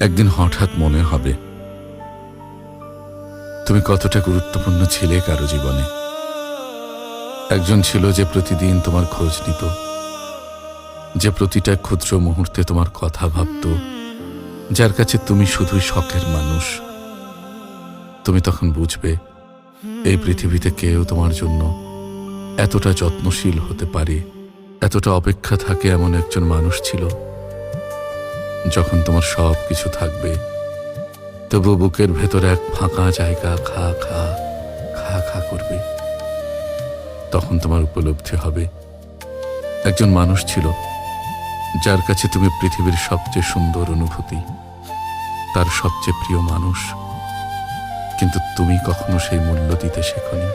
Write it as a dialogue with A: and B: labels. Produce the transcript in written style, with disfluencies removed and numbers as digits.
A: একদিন হঠাৎ মনে হবে তুমি কতটা গুরুত্বপূর্ণ ছিলে কারো জীবনে। একজন ছিল যে প্রতিদিন তোমার খোঁজ নিত, যে প্রতিটা ক্ষুদ্র মুহূর্তে তোমার কথা ভাবত, যার কাছে তুমি শুধুই শখের মানুষ। তুমি তখন বুঝবে এই পৃথিবীতে কেউ তোমার জন্য এতটা যত্নশীল হতে পারে, এতটা অপেক্ষা থাকে। এমন একজন মানুষ ছিল, যখন তোমার সব কিছু থাকবে তবু বুকের ভেতরে এক ফাঁকা জায়গা খা খা খা খা করবে। তখন তোমার উপলব্ধি হবে একজন মানুষ ছিল যার কাছে তুমি পৃথিবীর সবচেয়ে সুন্দর অনুভূতি, তার সবচেয়ে প্রিয় মানুষ, কিন্তু তুমি কখনো সেই মূল্য দিতে শেখনি।